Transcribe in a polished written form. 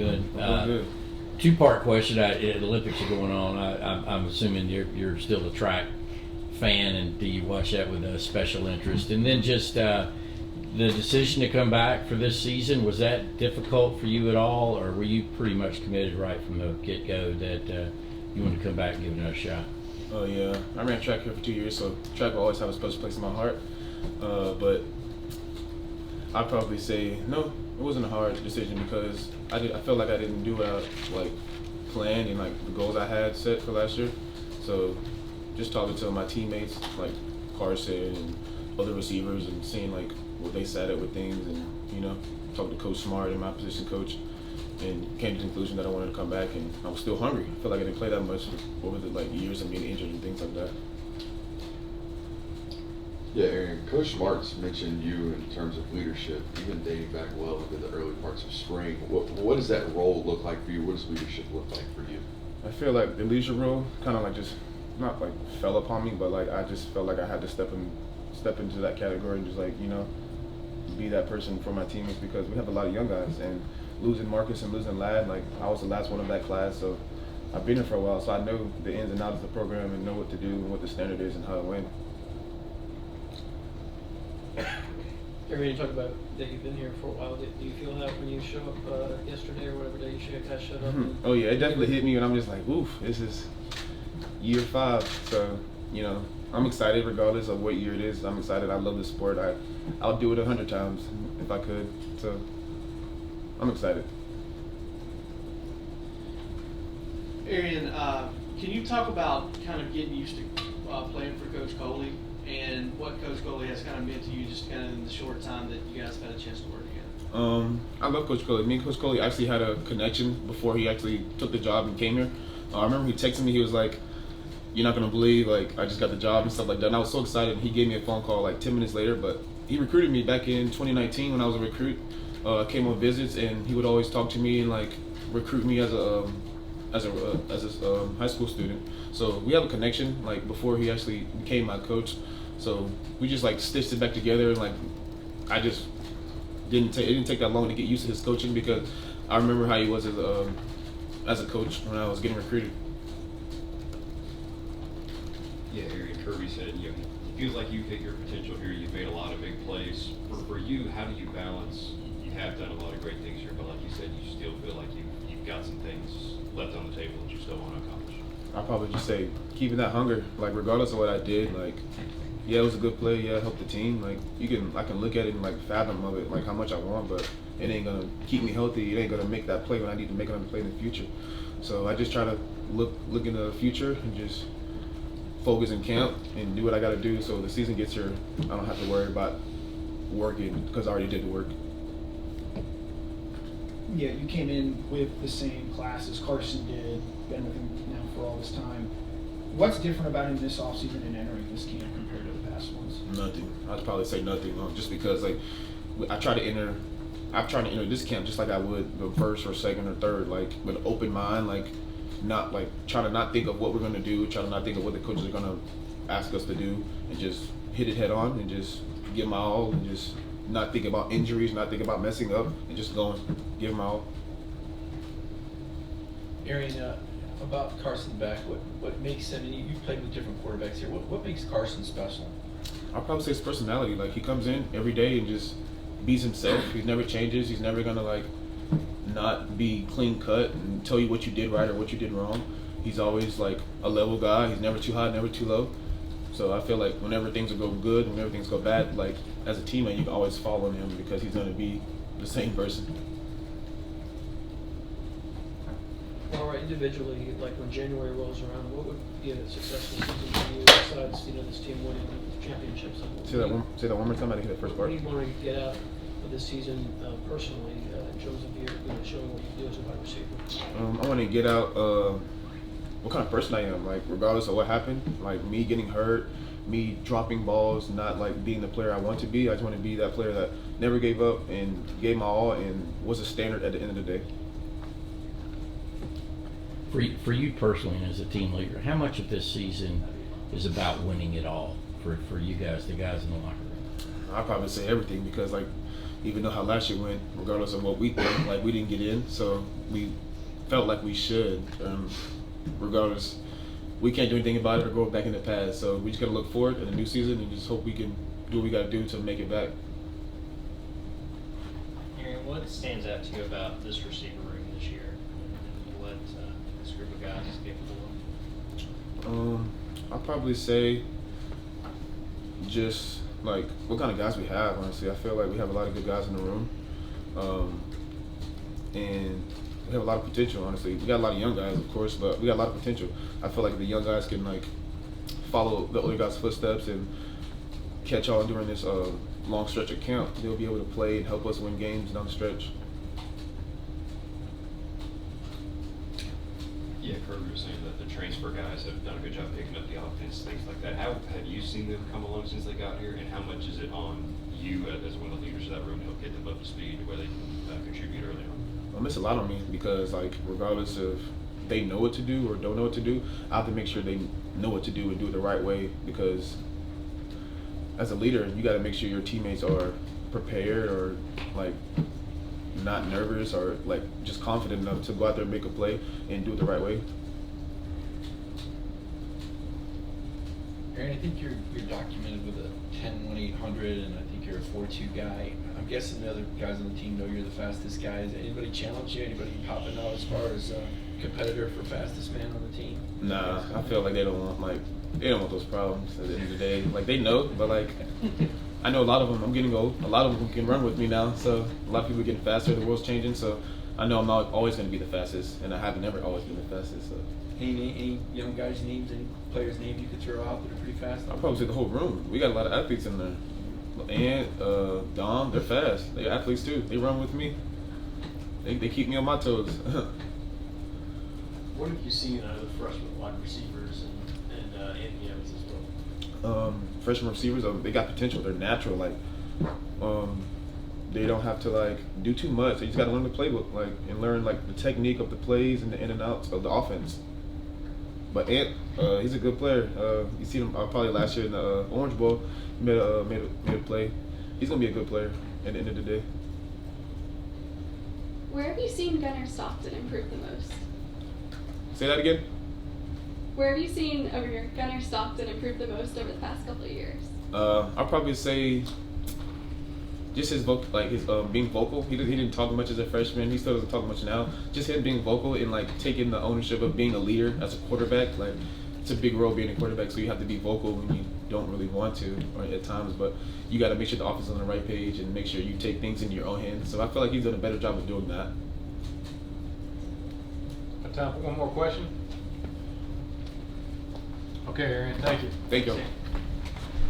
Good. Good. Two-part question. The Olympics are going on. I'm assuming you're still a track fan, and do you watch that with a special interest? And then just the decision to come back for this season, was that difficult for you at all, or were you pretty much committed right from the get-go that you wanted to come back and give it another shot? Oh yeah, I ran track here for 2 years, so track will always have a special place in my heart. But I'd probably say no. It wasn't a hard decision because I felt like I didn't do what I planned and the goals I had set for last year. So just talking to my teammates like Carson and other receivers and seeing what they sat at with things, and talking to Coach Smart and my position coach, and came to the conclusion that I wanted to come back, and I was still hungry. I felt like I didn't play that much over the years of being injured and things like that. Yeah, Arian, Coach Smart's mentioned you in terms of leadership, even dating back well into the early parts of spring. What does that role look like for you? What does leadership look like for you? I feel like the leadership role kind of just not fell upon me, but I just felt like I had to step into that category and just be that person for my teammates, because we have a lot of young guys, and losing Marcus and losing Ladd, I was the last one of that class, so I've been here for a while, so I know the ins and outs of the program and know what to do and what the standard is and how to win. Arian, you talk about that you've been here for a while. Do you feel that when you show up yesterday or whatever day you guys showed up? Mm-hmm. Oh yeah, it definitely hit me, and I'm just like, oof, this is year 5. So I'm excited regardless of what year it is. I'm excited. I love the sport. I'll do it 100 times if I could. So I'm excited. Arian, can you talk about kind of getting used to playing for Coach Coley, and what Coach Coley has kind of meant to you just kind of in the short time that you guys had a chance to work together? I love Coach Coley. Me and Coach Coley actually had a connection before he actually took the job and came here. I remember he texted me. He was like, "You're not gonna believe I just got the job," and stuff like that. And I was so excited. And he gave me a phone call 10 minutes later. But he recruited me back in 2019 when I was a recruit. Came on visits, and he would always talk to me and recruit me as a high school student. So we have a connection before he actually became my coach. So we just stitched it back together, and I just it didn't take that long to get used to his coaching, because I remember how he was as a coach when I was getting recruited. Yeah, Arian, Kirby said, it feels like you've hit your potential here. You've made a lot of big plays. For you, how do you balance? You have done a lot of great things here, but like you said, you still feel like you've got some things left on the table that you still want to accomplish. I'll probably just say keeping that hunger, regardless of what I did, yeah, it was a good play. Yeah, it helped the team. I can look at it and fathom of it, how much I want, but it ain't gonna keep me healthy. It ain't gonna make that play when I need to make another play in the future. So I just try to look into the future and just focus in camp and do what I got to do. So the season gets here, I don't have to worry about working because I already did the work. Yeah, you came in with the same class as Carson did, been with him now for all this time. What's different about him this offseason and entering this camp compared to the past ones? Nothing. I'd probably say nothing. Just because I've tried to enter this camp just like I would the first or second or third, with an open mind, not trying to not think of what we're gonna do, trying to not think of what the coaches are gonna ask us to do, and just hit it head on and just give my all, and just not think about injuries, not think about messing up, and just go and give my all. Arian, about Carson Beck, what makes him, and you've played with different quarterbacks here, what makes Carson special? I'll probably say his personality. He comes in every day and just beats himself. He never changes. He's never gonna not be clean cut and tell you what you did right or what you did wrong. He's always a level guy. He's never too high, never too low. So I feel whenever things go good, whenever things go bad, as a teammate, you can always fall on him because he's gonna be the same person. All right, individually, when January rolls around, what would be a successful season for you besides this team winning championships? Say that one more time. I didn't hear that first What part. do you want to get out of this season personally in terms of your showing what you do as a wide receiver? I want to get out what kind of person I am, regardless of what happened, me getting hurt, me dropping balls, not being the player I want to be. I just want to be that player that never gave up and gave my all and was a standard at the end of the day. For you personally and as a team leader, how much of this season is about winning it all for you guys, the guys in the locker room? I'd probably say everything, because even though how last year went, regardless of what we think, like we didn't get in, so we felt like we should. Regardless, we can't do anything about it or go back in the past. So we just gotta look forward in the new season and just hope we can do what we gotta do to make it back. Arian, what stands out to you about this receiver room this year and what this group of guys is capable of? I'll probably say just like what kind of guys we have. Honestly, I feel like we have a lot of good guys in the room, and we have a lot of potential. Honestly, we got a lot of young guys, of course, but we got a lot of potential. I feel like the young guys can like follow the older guys' footsteps and catch on during this long stretch of camp. They'll be able to play and help us win games down the stretch. Yeah, Kirby was saying that the transfer guys have done a good job picking up the offense, things like that. How have you seen them come along since they got here, and how much is it on you as one of the leaders of that room to help get them up to speed to where they can contribute early on? It's a lot on me because, like, regardless of they know what to do or don't know what to do, I have to make sure they know what to do and do it the right way. Because as a leader, you got to make sure your teammates are prepared or like not nervous or like just confident enough to go out there and make a play and do it the right way. Arian, I think you're documented with a 10-1-800, and I think you're a 4-2 guy. I'm guessing the other guys on the team know you're the fastest guy. Has anybody challenge you? Anybody popping out as far as competitor for fastest man on the team? Nah, I feel like they don't want those problems at the end of the day. Like they know, but like I know a lot of them. I'm getting old. A lot of them can run with me now. So a lot of people are getting faster. The world's changing. So I know I'm not always going to be the fastest, and I have never always been the fastest. So. Any young guys' names, any players' names you could throw out that are pretty fast? I'll probably say the whole room. We got a lot of athletes in there. And Dom, they're fast. They're athletes too. They run with me. They keep me on my toes. What have you seen out of the freshman wide receivers and Anthony Evans as well? Freshman receivers, they got potential. They're natural. Like, they don't have to like do too much. They just got to learn the playbook, like, and learn like the technique of the plays and the in and outs of the offense. But Ant, he's a good player. You seen him probably last year in the Orange Bowl. He made a play. He's gonna be a good player at the end of the day. Where have you seen Gunner Stockton improve the most? Say that again. Where have you seen Gunner Stockton improve the most over the past couple of years? I'll probably say just his being vocal. He didn't talk much as a freshman. He still doesn't talk much now. Just him being vocal and like taking the ownership of being a leader as a quarterback. Like it's a big role being a quarterback, so you have to be vocal when you don't really want to, or at times. But you got to make sure the offense is on the right page and make sure you take things into your own hands. So I feel like he's done a better job of doing that. Got time for one more question? Okay, Arian, thank you. Thank you.